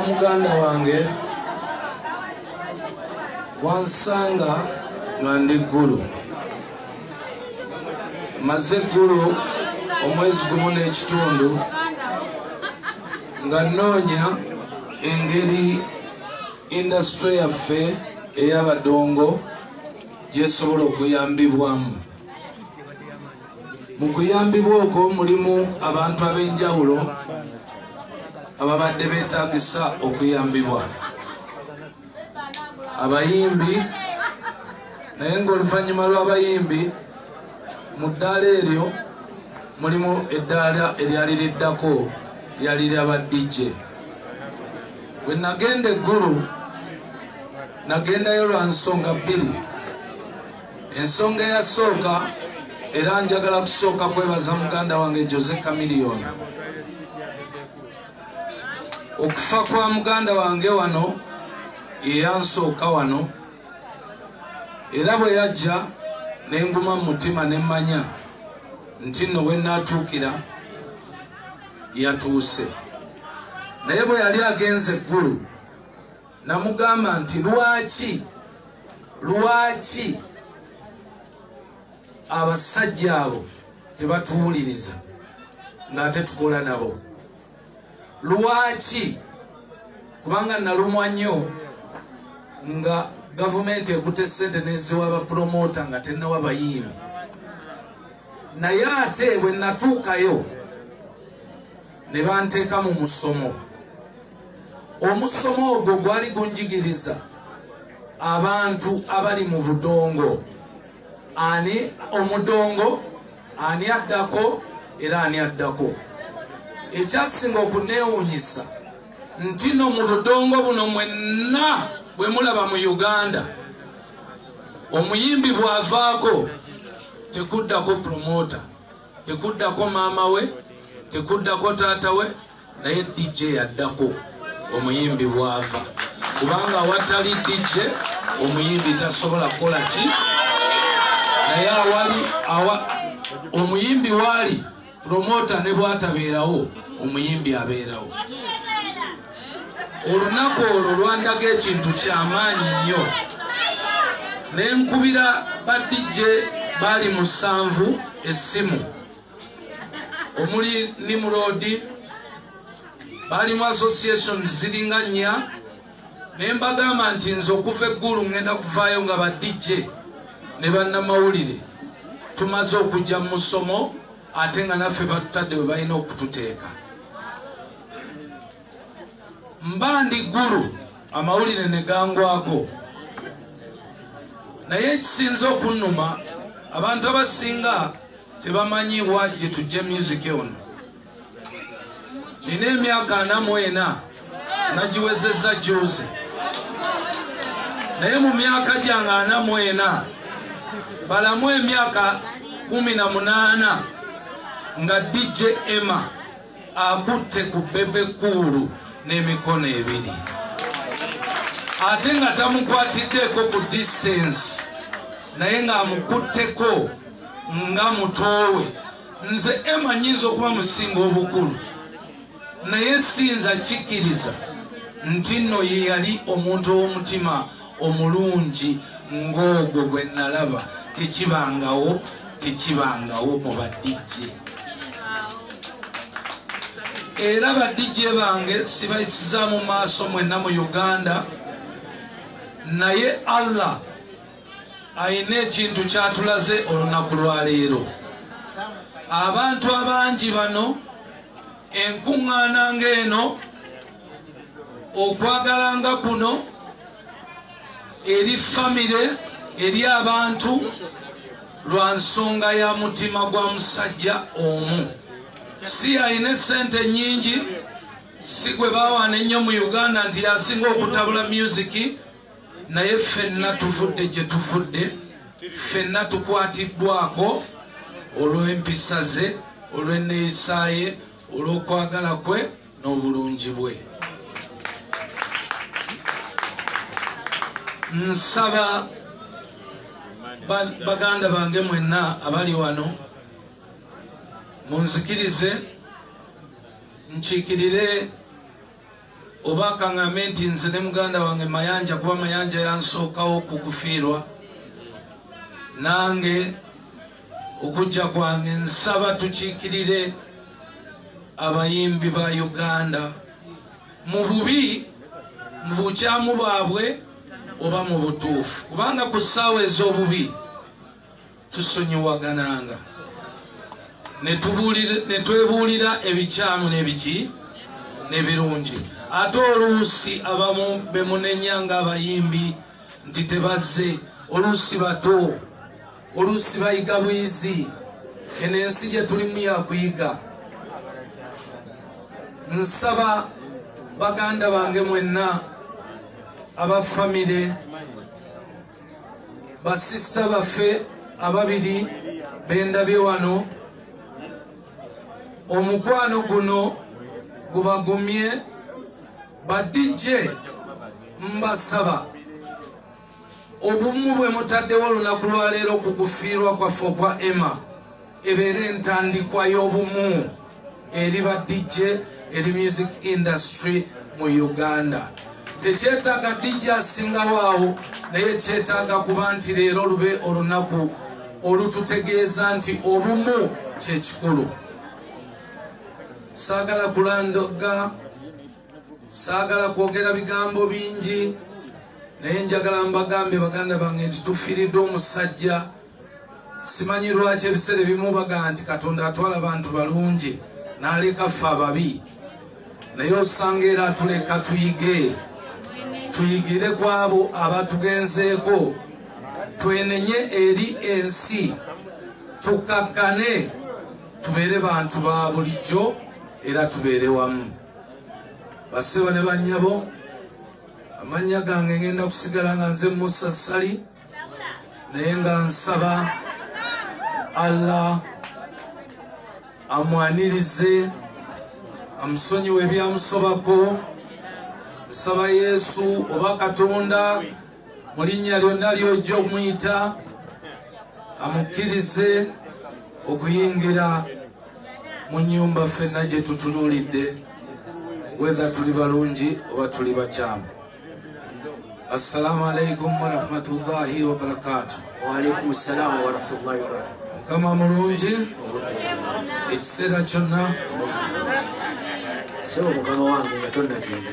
muganda wange wansanga nga ndi ggulu maze ggulu omwezi gumu n'ekitundu nga nnoonya engeri indasitule yaffe ey'abadongo gyesobola okuyambibwamu. Mu kuyambibwa okwo mulimu abantu ab'enjawulo ababadde beetaagisa okuyambibwa, abayimbi, naye ng'oluvannyuma lw'abayimbi mu ddaala eryo mulimu eddaala eryali liddako lyali ly'aba DJ. Bwe nagenda eggulu nagendayo lwa nsonga bbiri. Ensonga eyasooka, era njagala kusooka kwebaza muganda wange Jose Chameleon. Okufa kwa muganda wange wano eyansooka wano, era bwe yajja nenguma mu mutima nemmanya nti nno we naatuukira yatuuse. Naye bwe yali agenze eggulu namugamba nti lwaki abasajja abo tebatuwuliriza ng'ate tukola nabo? Lwaki? Kubanga nalumwa nnyo nga gavumenti ekutte ssente n'eziwa abapromota nga tennawa bayimbi. Naye ate bwe natuukayo ne banteeka mu musomo. Omusomo ogwo gwali gunjigiriza abantu abali mu budongo. Ani omudongo, ani addako era ani addako. Ekyasinga okuneewuunyisa nti no mu budongo buno mwenna bwe mulaba mu Uganda, omuyimbi bw'avaako tekuddako promota, tekuddako maama we, tekuddako taata we, naye DJ yaddako omuyimbi bw'ava. Kubanga awatali DJ omuyimbi tasobola kukola ki? Naye omuyimbi waali promota ne bwatabeerawo omuyimbi abeerawo. Olunaku olwo lwandaga ekintu ky'amaanyi nnyo. Ne nkubira ba DJ baali 7 essimu, omuli Nimrod, baali mu association ziringa 4. Ne mbagamba nti nze okuva eggulu ngenda kuvaayo nga ba DJ ne bannamawulire tumaze okujja mu musomo, ate nga naffe batutadde bwe balina okututeeka. Mba ndi ggulu amawulire ne gangwako. Naye ekisinza okunnuma, abantu abasinga tebamanyiibwa gye tujja music ono. Nina emyaka 44 nagiwezezza Jose, naye mu myaka gyange 44 balamu emyaka 18 nga DJ Emma akutte ku bebe kulu n'emikono 2, ate nga tamukwatiddeko ku distance, naye ng'amukutteko nga mutoowe. Nze Emma nyinza okuba musinga obukulu, naye siyinza kikkiriza nti nno ye yali omuntu ow'omutima omulungi ng'ogwo gwe nalaba. Tekibangawo mu ba DJ. Era ba DJ bange sibayisiza mu maaso mwenna mu Uganda, naye Allah ayina ekintu kyatulaze olunaku lwa leero. Abantu abangi bano enkuŋŋaana ng'eno, okwagalanga kuno eri famire, eri abantu, lwa nsonga ya mutima gwa musajja omu. Si ayina sente nyingi, si gwe bawaana ennyo mu Uganda nti yasinga okutabula music, naye ffenna tuvudde gye tuvudde, ffenna tukwatiddwako olw'empisa ze, olw'enneeyisa ye, olw'okwagala kwe n'obulungi bwe. Nsaba baganda bange mwenna abali wano munzikirize nkiikirire oba kaŋŋambe nti nze ne muganda wange Mayanja kuba Mayanja yansookawo okukufiirwa nange okujja kwange nsaba tukiikirire abayimbi ba Uganda mu bubi mu bukyamu bwabwe oba mu butuufu kubanga ku ssaawa ez'obubi tusonyiwagananga ne twebuulira ebikyamu n'ebiki n'ebirungi ate oluusi abamu bemunenya ng'abayimbi nti tebazze oluusi bato oluusi bayiga bwizi eno ensi gye tulimu yakuyiga nsaba baganda bange mwenna abafamire basisita baffe ababiri bendabye wano omukwano guno gubagumye badijje mbasaba obumu bwe mutaddewo olunaku lwaleero kukufiirwa kwaffe okwa Emma ebeere entandikwa y'obumu eri badijje eri music industry mu Uganda tekyetaaga dijje asingawo awo naye kyetaaga kuba nti leero lube olunaku olututegeeza nti obumu kyekikulu saagala kulandoga saagala kwogera bigambo bingi naye njagala mbagambe baganda bange nti tufiiridde omusajja simanyi lwaki ebiseera ebimu bagaa nti Katonda atwala abantu balungi n'aleka ffe ababi naye osanga era atuleka tuyigire ku abo abatugenzeeko twenenye eri ensi tukakkane tubeere bantu ba bulijjo era tubeere wamu basebo ne bannyabo amannya gange ngenda kusigala nga nze Musa Sali naye nga nsaba Allah amwanirize amusonyiwe ebyamusobako nsaba Yesu oba Katonda mu linnya lyonna ly'ojja omuyita amukkirize okuyingira mu nnyumba ffenna gye tutunuulidde whether tuli balungi oba tuli bakyamu. Assalamu alaikum wa rahmatullahi wa barakatuh. Wa alaikum assalam wa rahmatullahi wa barakatuh. Kama mulungi ekiseera kyonna sebo mukama wange nga tonnagenda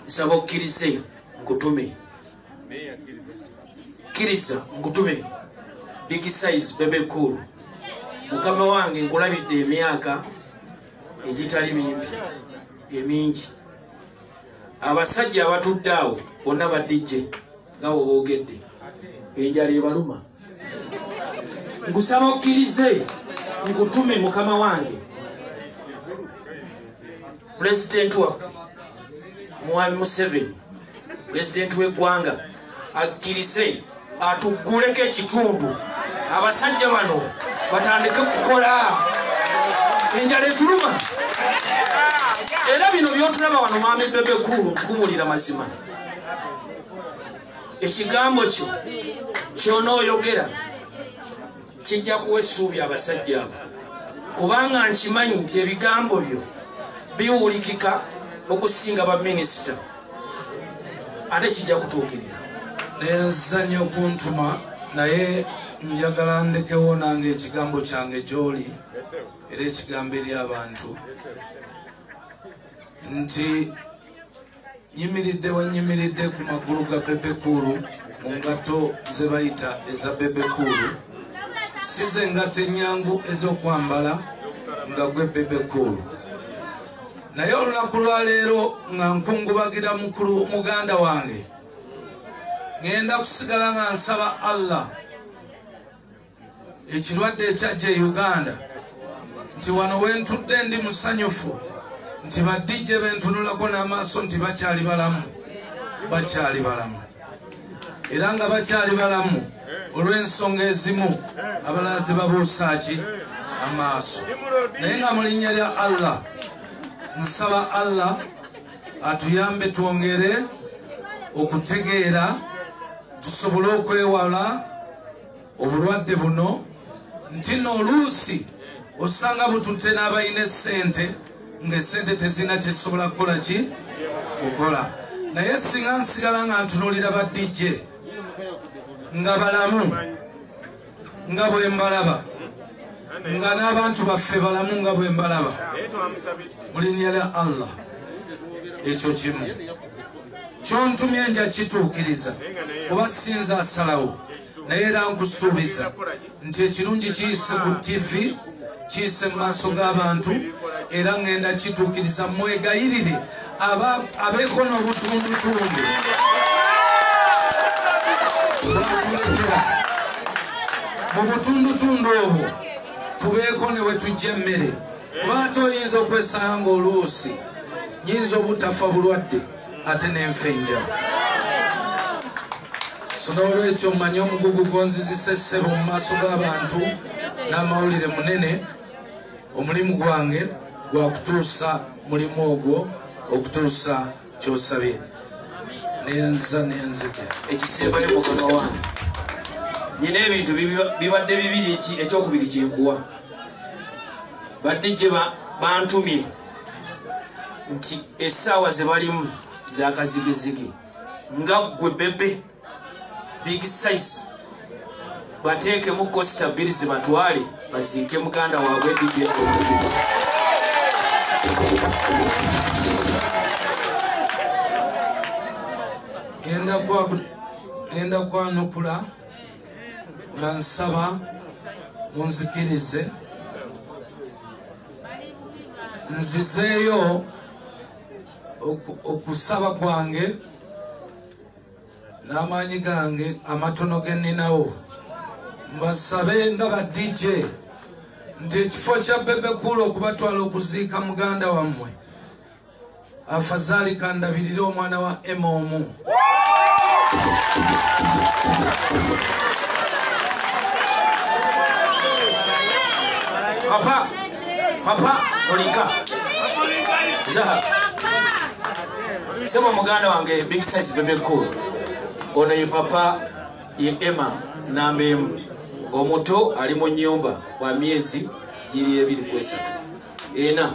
nsaba okkirize nkutume kkiriza nkutume big size bebe cool mukama wange nkulabidde emyaka egitali mimpi emingi abasajja abatudde awo bonna badijje nga woogedde enjala ebaluma nkusaba okkirize nkutume mukama wange President wa Mwami Museveni President w'eggwanga akkirize atugguleko ekitundu abasajja bano batandike kukola enjala etuluma era bino byotulaba wano Mwami Bebe Cool tukubulira mazima ekigambo kyo kyonooyogera kijja kuwa essuubi abasajja abo kubanga nkimanyi nti ebigambo byo biwulikika okusinga baminisita ate kijja kutuukirira nenzanya okuntuma naye njagala ndekewo nange ekigambo kyange gy'oli era ekigambo eri abantu nti nyimiridde ku magulu ga Bebe Cool mu ngatto ze bayita eza Bebe Cool si ze ngatto ennyangu ez'okwambala nga gwe Bebe Cool naye olunaku lwaleero nga nkungubagira mukulu muganda wange ngenda kusigala nga nsaba Allah ekirwadde ekyajja e Uganda nti wano wentudde ndi musanyufu nti badijje bentunulako n'amaaso nti bakyali balamu era nga bakyali balamu olw'ensonga ezimu abalala ze babuusa ki amaaso naye nga mu linnya lya Allah nsaba Allah atuyambe twongere okutegeera tusobole okwewala obulwadde buno nti n'oluusi osanga bututte n'abalina essente ng'essente tezina kyesobola kukola ki okola naye singa nsigala nga ntunulira ba DJ nga balamu nga bwe mbalaba nga n'abantu baffe balamu nga bwe mbalaba mu linnya lya Allah ekyo kimu kyontumye nja kituukiriza kuba sinza asalawo naye era nkusuubiza nti ekirungi kiyise ku TV kiyise mu maaso g'abantu era ngenda kituukiriza mwegayirire abeeko n'obutundutundu bwatuletera mu butundutundu obwo tubeeko ne we tujja emmere kuba ate oyinza okwesanga oluusi nyinza obutafa bulwadde ate nenfa enjala so n'olwekyo mmanye omugugu gonzizisa essebo mu maaso g'abantu n'amawulire munene omulimu gwange gwakutuusa mulimu ogwo okutuusa kyosabye nenzige ekisembayo mukama wange nyina ebintu bibadde bibiri ekyokubiri kyenkuwa badde gye bantumye nti essaawa ze balimu zakazigizigi nga gwe bebe big size bateekemu costa bbiri ze batwale baziike muganda waabwe DJ ngenda kwanukula nga nsaba munzikirize nzizeeyo okusaba kwange n'amaanyi gange amatono ge nninawo mbasabe nga ba DJ nti ekifo kya Bebe Cool okubatwala okuziika muganda wammwe afazaali kandabirire omwana wa Emma omu papa olinka zaha sebo muganda wange big size Bebe Cool ono ye papa ye Emma namba emu omuto ali mu nnyumba wa myezi giri 2 ena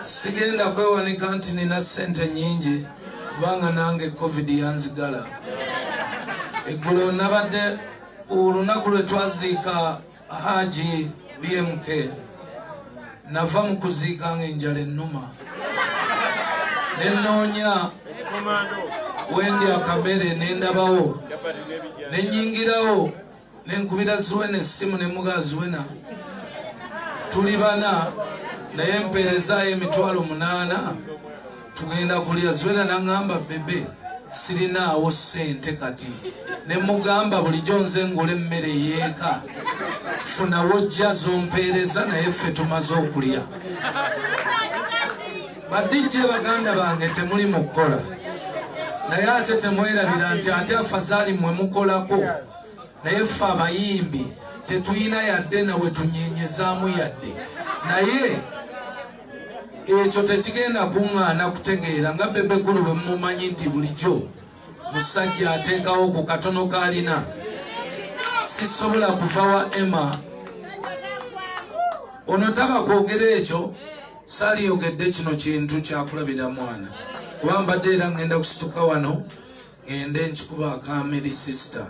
sigenda kwewanika nti nina sente nyingi kubanga nange covid yanzigala eggulo nabadde olunaku lwe twaziika Haji BMK nava mu kuziika ng'enjala ennuma nennoonya wendi akamere nendabawo nenyingirawo nenkubira Zuwena essimu nemuga Zuwena tuli bana naye mpeerezaayo $8,000 tugenda kulya Zuwena naŋŋamba bebe sirinaawo ssente kati nemugamba bulijjo nze ngula emmere yeeka funawo jja zompeereza naye ffe tumaze okulya badijje baganda bange temuli mu kukola naye ate temwerabira nti ate afazaali mmwe mukolako naye ffe abayimbi tetuyina yadde nawe tunyenyezaamu yadde naye ekyo tekigenda kuŋŋaana kutegeera nga Bebe Cool bwe mumumanyi nti bulijjo musajja ateekawo ku katono kaalina sisobola kuva wa Emma ono taba kwogera ekyo saaliyogedde kino kintu kyakulabira mwana kuba mbadde era ngenda kusituka wano ngende nkikuba akameri sister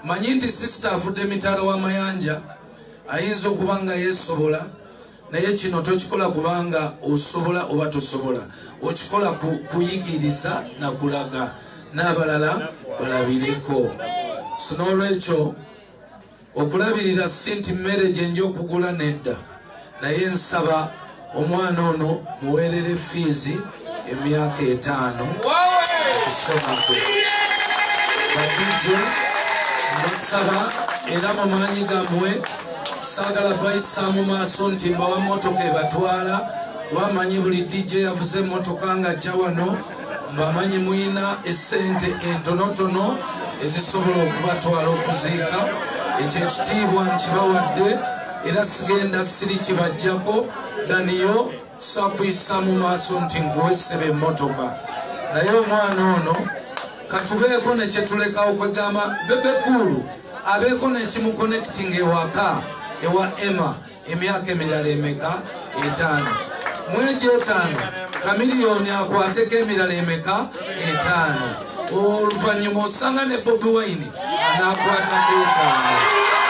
manyi nti sister afudde mitalo w'amayanja ayinza okuba nga yeesobola naye kino tokikola kubanga osobola oba tosobola okikola kuyigiriza nakulaga n'abalala balabireko so n'olwekyo okulabirira si nti mmere gye nja okugula nedda naye nsaba omwana ono muweerere fiizi emyaka 5 okusoma kwe badijje mbasaba era mu maanyi gammwe saagala bayisa mu maaso nti mbawa motoka ebatwala wamanyi buli DJ yavuze motoka nga ajja wano mbamanyi muyina essente entonotono ezisobola okubatwala okuziika ekyo ekitiibwa nkibawadde era sigenda siri kibajjako daniyo sakuyisa mu maaso nti nkuwesebe emmotoka naye omwana ono katubeeko nekyetulekawo kwegamba Bebe Cool abeeko nekimuconnecting ewaka ewa Emma emyaka emirala emeka 5 mwezi 5 kamiliyoni akwateko emirala emeka 5 oluvannyuma osanga ne Bobi Wine anakwatako 5